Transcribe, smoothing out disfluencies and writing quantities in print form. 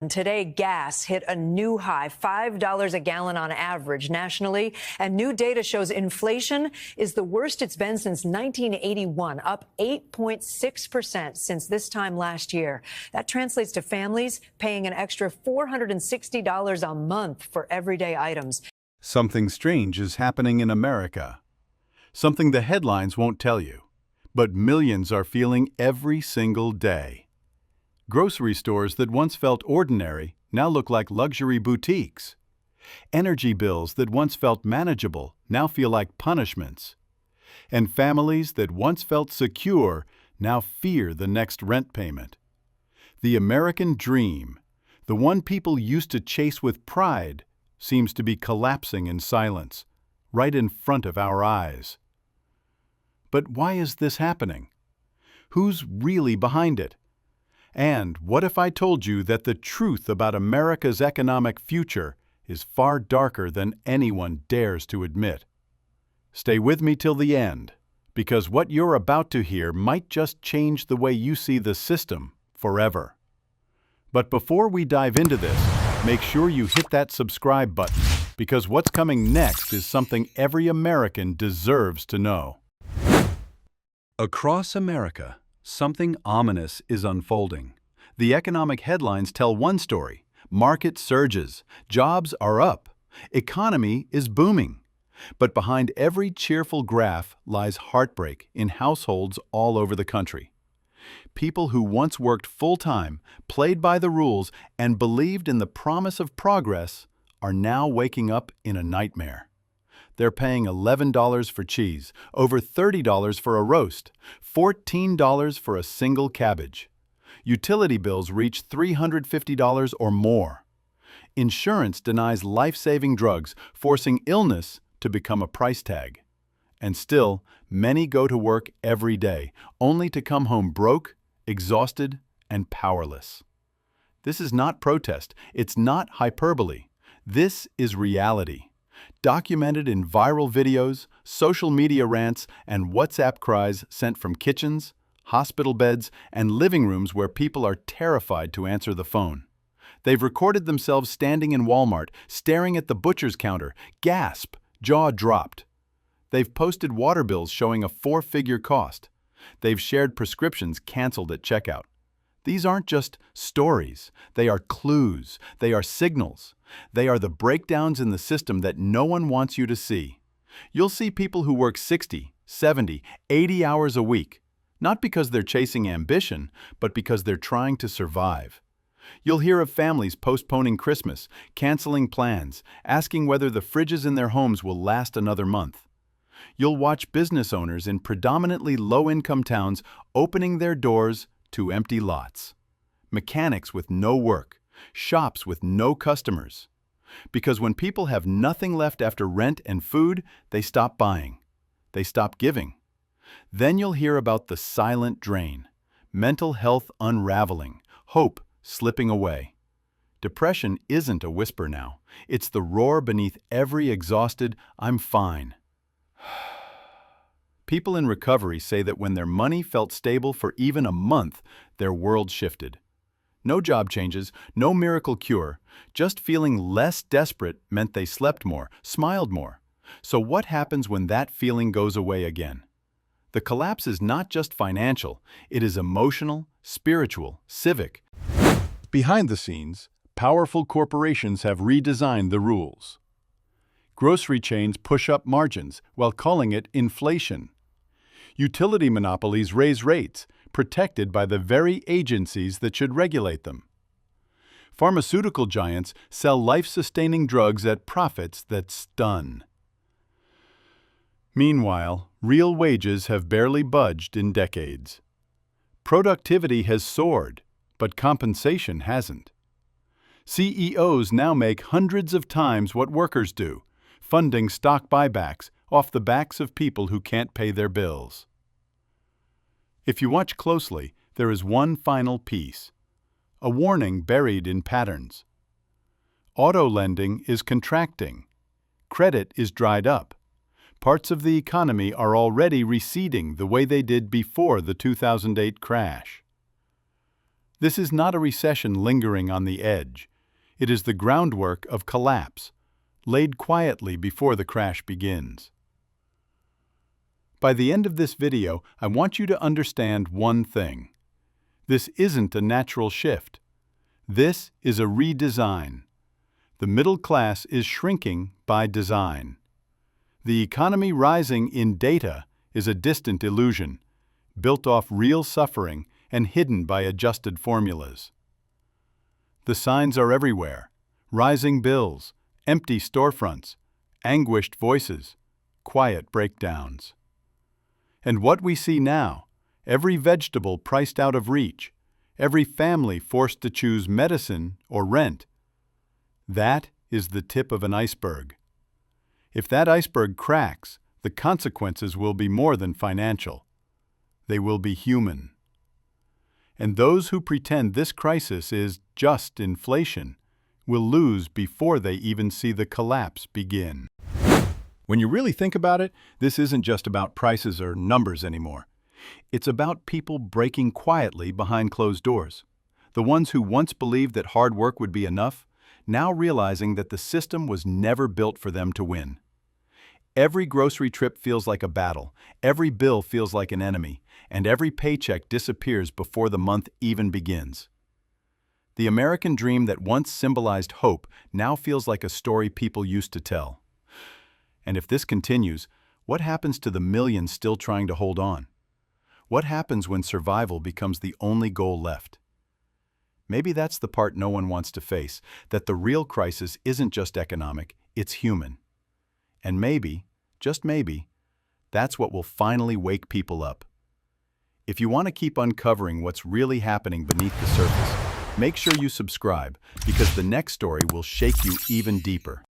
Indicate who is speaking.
Speaker 1: Today, gas hit a new high, $5 a gallon on average nationally. And new data shows inflation is the worst it's been since 1981, up 8.6% since this time last year. That translates to families paying an extra $460 a month for everyday items.
Speaker 2: Something strange is happening in America. Something the headlines won't tell you, but millions are feeling every single day. Grocery stores that once felt ordinary now look like luxury boutiques. Energy bills that once felt manageable now feel like punishments. And families that once felt secure now fear the next rent payment. The American dream, the one people used to chase with pride, seems to be collapsing in silence, right in front of our eyes. But why is this happening? Who's really behind it? And what if I told you that the truth about America's economic future is far darker than anyone dares to admit? Stay with me till the end, because what you're about to hear might just change the way you see the system forever. But before we dive into this, make sure you hit that subscribe button, because what's coming next is something every American deserves to know. Across America, something ominous is unfolding. The economic headlines tell one story. Market surges, jobs are up, economy is booming. But behind every cheerful graph lies heartbreak in households all over the country. People who once worked full-time, played by the rules, and believed in the promise of progress are now waking up in a nightmare. They're paying $11 for cheese, over $30 for a roast, $14 for a single cabbage. Utility bills reach $350 or more. Insurance denies life-saving drugs, forcing illness to become a price tag. And still, many go to work every day, only to come home broke, exhausted, and powerless. This is not protest. It's not hyperbole. This is reality. Documented in viral videos, social media rants, and WhatsApp cries sent from kitchens, hospital beds, and living rooms where people are terrified to answer the phone. They've recorded themselves standing in Walmart, staring at the butcher's counter, gasp, jaw dropped. They've posted water bills showing a 4-figure cost. They've shared prescriptions canceled at checkout. These aren't just stories. They are clues. They are signals. They are the breakdowns in the system that no one wants you to see. You'll see people who work 60, 70, 80 hours a week, not because they're chasing ambition, but because they're trying to survive. You'll hear of families postponing Christmas, canceling plans, asking whether the fridges in their homes will last another month. You'll watch business owners in predominantly low-income towns opening their doors to empty lots. Mechanics with no work, shops with no customers. Because when people have nothing left after rent and food, they stop buying. They stop giving. Then you'll hear about the silent drain, mental health unraveling, hope slipping away. Depression isn't a whisper now. It's the roar beneath every exhausted, "I'm fine." People in recovery say that when their money felt stable for even a month, their world shifted. No job changes, no miracle cure, just feeling less desperate meant they slept more, smiled more. So what happens when that feeling goes away again? The collapse is not just financial, it is emotional, spiritual, civic. Behind the scenes, powerful corporations have redesigned the rules. Grocery chains push up margins while calling it inflation. Utility monopolies raise rates, protected by the very agencies that should regulate them. Pharmaceutical giants sell life-sustaining drugs at profits that stun. Meanwhile, real wages have barely budged in decades. Productivity has soared, but compensation hasn't. CEOs now make hundreds of times what workers do, funding stock buybacks off the backs of people who can't pay their bills. If you watch closely, there is one final piece, a warning buried in patterns. Auto lending is contracting. Credit is dried up. Parts of the economy are already receding the way they did before the 2008 crash. This is not a recession lingering on the edge. It is the groundwork of collapse, laid quietly before the crash begins. By the end of this video, I want you to understand one thing. This isn't a natural shift. This is a redesign. The middle class is shrinking by design. The economy rising in data is a distant illusion, built off real suffering and hidden by adjusted formulas. The signs are everywhere: rising bills, empty storefronts, anguished voices, quiet breakdowns. And what we see now, every vegetable priced out of reach, every family forced to choose medicine or rent, that is the tip of an iceberg. If that iceberg cracks, the consequences will be more than financial. They will be human. And those who pretend this crisis is just inflation will lose before they even see the collapse begin. When you really think about it, this isn't just about prices or numbers anymore. It's about people breaking quietly behind closed doors. The ones who once believed that hard work would be enough, now realizing that the system was never built for them to win. Every grocery trip feels like a battle, every bill feels like an enemy, and every paycheck disappears before the month even begins. The American dream that once symbolized hope now feels like a story people used to tell. And if this continues, what happens to the millions still trying to hold on? What happens when survival becomes the only goal left? Maybe that's the part no one wants to face, that the real crisis isn't just economic, it's human. And maybe, just maybe, that's what will finally wake people up. If you want to keep uncovering what's really happening beneath the surface, make sure you subscribe, because the next story will shake you even deeper.